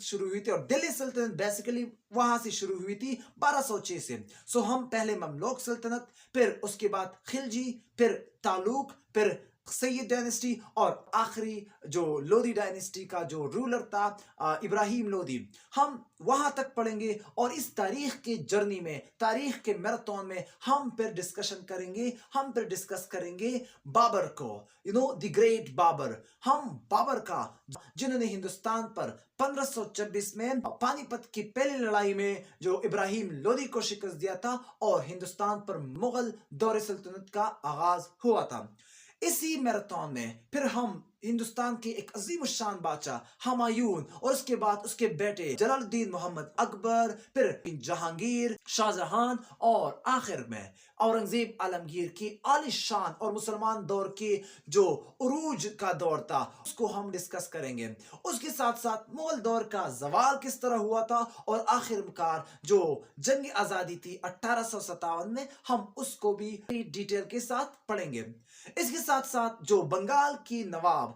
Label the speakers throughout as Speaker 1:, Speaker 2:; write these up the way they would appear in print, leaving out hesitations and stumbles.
Speaker 1: शुरू हुई थी और दिल्ली सल्तनत बेसिकली वहां से शुरू हुई थी 1206 से। सो हम पहले ममलूक सल्तनत, फिर उसके बाद खिलजी, फिर तालुक, फिर सैयद डायनेस्टी और आखिरी जो लोधी डायनेस्टी का जो रूलर था इब्राहिम लोधी, हम वहां तक पढ़ेंगे। और इस तारीख के जर्नी में, तारीख के मैराथन में हम फिर डिस्कशन करेंगे, हम फिर डिस्कस करेंगे बाबर को, द ग्रेट बाबर। हम बाबर का, जिन्होंने हिंदुस्तान पर 1526 में पानीपत की पहली लड़ाई में जो इब्राहिम लोदी को शिकस्त दिया था और हिंदुस्तान पर मुगल दौरे सल्तनत का आगाज हुआ था। इसी मैराथन में फिर हम हिंदुस्तान के एक अजीम शान बादशाह हुमायूं और उसके बाद उसके बेटे जलालुद्दीन मोहम्मद अकबर, फिर जहांगीर, शाहजहां और आखिर में औरंगजेब आलमगीर की आलिशान और मुसलमान दौर के जो उरूज का दौर था उसको हम डिस्कस करेंगे। उसके साथ साथ मुगल दौर का जवाल किस तरह हुआ था और आखिरकार जो जंग आजादी थी 1857 में, हम उसको भी डिटेल के साथ पढ़ेंगे। इसके साथ साथ जो बंगाल की नवाब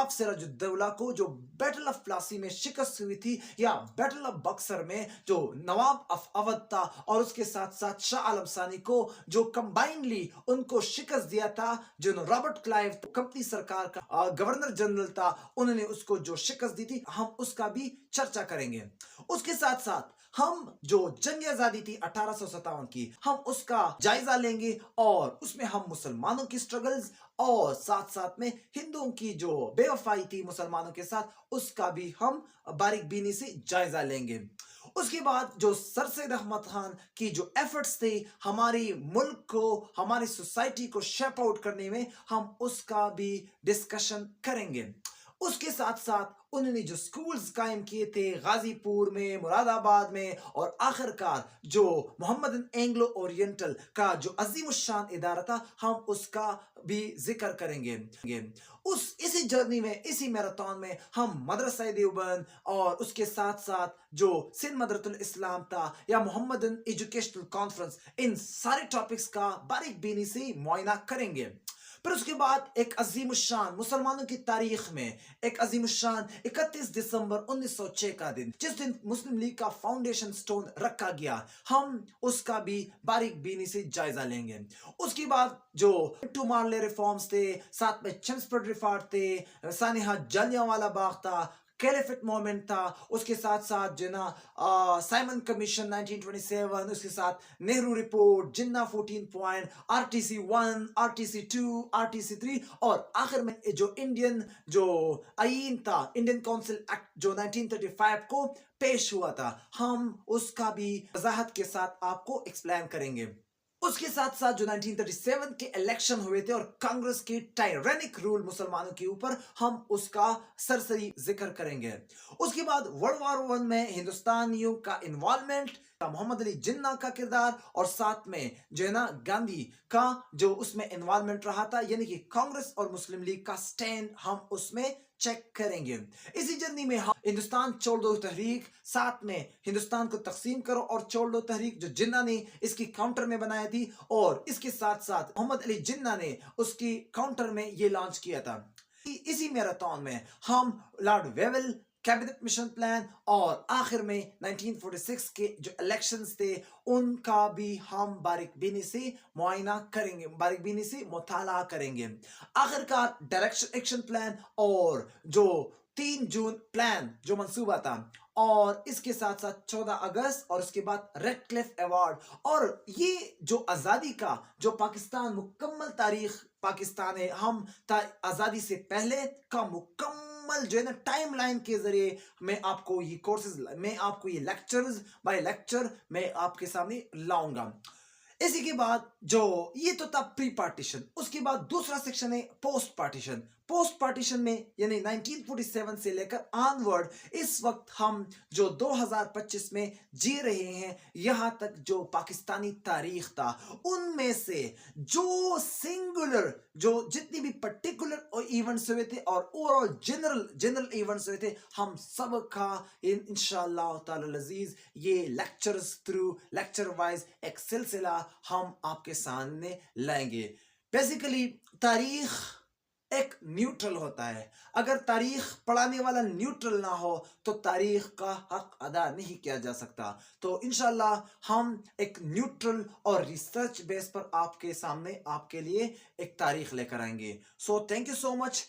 Speaker 1: सिराजुद्दौला को जो बैटल ऑफ प्लासी में शिकस्त हुई थी, या बैटल ऑफ बक्सर में जो नवाब ऑफ अवध था और उसके साथ साथ शाह आलम सानी को जो कंबाइनली उनको शिकस्त दिया था, जो रॉबर्ट क्लाइव कंपनी सरकार का गवर्नर जनरल था, उन्होंने उसको जो शिकस्त दी थी, हम उसका भी चर्चा करेंगे। उसके साथ साथ हम जो जंग आजादी थी 1857 की, हम उसका जायजा लेंगे और उसमें हम मुसलमानों की स्ट्रगल्स और साथ साथ में हिंदुओं की जो बेवफाई थी मुसलमानों के साथ, उसका भी हम बारीक बीनी से जायजा लेंगे। उसके बाद जो सर सैयद अहमद खान की जो एफर्ट्स थे हमारी मुल्क को, हमारी सोसाइटी को शेप आउट करने में, हम उसका भी डिस्कशन करेंगे। उसके साथ साथ उन्होंने जो स्कूल्स कायम किए थे गाजीपुर में, मुरादाबाद में, और आखिरकार जो मोहम्मदन एंग्लो ओरिएंटल का जो अजीम शान इदारा था, हम उसका भी जिक्र करेंगे। उस इसी जर्नी में, इसी मैराथन में हम मदरसा देवबंद और उसके साथ साथ जो सिंध मदरतुल इस्लाम था या मोहम्मदन एजुकेशनल कॉन्फ्रेंस, इन सारे टॉपिक्स का बारीक बीनी से मुआयना करेंगे। फिर उसके बाद एक अजीम शान मुसलमानों की तारीख में एक अजीम शान 31 दिसंबर 1906 का दिन, जिस दिन मुस्लिम लीग का फाउंडेशन स्टोन रखा गया, हम उसका भी बारीक बीनी से जायजा लेंगे। उसके बाद जो टू मार्ले रिफॉर्म्स थे, साथ में चेम्सफोर्ड रिफॉर्म थे, सानिहा जलियांवाला बाग था, कैलिफेट मोमेंट था, उसके साथ साथ जो ना साइमन कमीशन 1927, उसके साथ नेहरू रिपोर्ट, जिन्ना 14 पॉइंट, आरटीसी 1, आरटीसी 2, आरटीसी 3, और आखिर में जो इंडियन जो आईन था, इंडियन काउंसिल एक्ट जो 1935 को पेश हुआ था, हम उसका भी वजाहत के साथ आपको एक्सप्लेन करेंगे। उसके साथ साथ जो 1937 के इलेक्शन हुए थे और कांग्रेस के टायरेनिक रूल मुसलमानों के ऊपर, हम उसका सरसरी जिक्र करेंगे। उसके बाद वर्ल्ड वॉर 1 में हिंदुस्तानियों का इन्वॉल्वमेंट, मोहम्मद अली जिन्ना का किरदार, और साथ में जो है ना गांधी का जो उसमें इन्वॉल्वमेंट रहा था, यानी कि कांग्रेस और मुस्लिम लीग का स्टैंड, हम उसमें चेक करेंगे। इसी जर्नी में हम हिंदुस्तान छोड़ दो तहरीक, साथ में हिंदुस्तान को तकसीम करो और छोड़ दो तहरीक जो जिन्ना ने इसकी काउंटर में बनाई थी, और इसके साथ साथ मोहम्मद अली जिन्ना ने उसकी काउंटर में ये लॉन्च किया था। इसी मैराथन में हम Lord Wavell, cabinet mission plan, और आखिर में 1946 के जो इलेक्शंस थे उनका भी हम बारीक बीनी से मुआयना करेंगे, बारीक बीनी से मुताला करेंगे। आखिरकार डायरेक्शन एक्शन प्लान और जो 3 जून प्लान जो मंसूबा था, और इसके साथ साथ 14 अगस्त और उसके बाद रेड क्लिफ अवार्ड, और ये जो आज़ादी का जो पाकिस्तान मुकम्मल तारीख पाकिस्तान है, हम आज़ादी से पहले का मुकम्मल जो है ना टाइम लाइन के जरिए मैं आपको ये कोर्सेज, मैं आपको ये लेक्चर्स बाय लेक्चर मैं आपके सामने लाऊंगा। इसी के बाद जो ये तो था प्री पार्टीशन, उसके बाद दूसरा सेक्शन है पोस्ट पार्टीशन। पोस्ट पार्टीशन में यानी 1947 से लेकर ऑनवर्ड इस वक्त हम जो 2025 में जी रहे हैं, यहां तक जो पाकिस्तानी तारीख था, उनमें से जो सिंगुलर जो जितनी भी पर्टिकुलर इवेंट्स हुए थे और ओवरऑल जनरल इवेंट्स हुए थे, हम सब का इंशाअल्लाह ताला अजीज ये लेक्चर्स थ्रू लेक्चर वाइज एक सिलसिला हम आपके सामने लाएंगे। बेसिकली तारीख ایک نیوٹرل ہوتا ہے. اگر تاریخ پڑھانے والا نیوٹرل نہ ہو تو تاریخ کا حق ادا نہیں کیا جا سکتا. تو انشاءاللہ ہم ایک نیوٹرل اور ریسرچ بیس پر آپ کے سامنے آپ کے لیے ایک تاریخ لے کر آئیں گے. So thank you so much.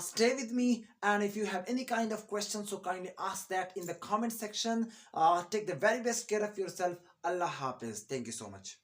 Speaker 1: Stay with me, and if you have any kind of questions, so kindly ask that in the comment section. Take the very best care of yourself. Allah Hafiz. Thank you so much.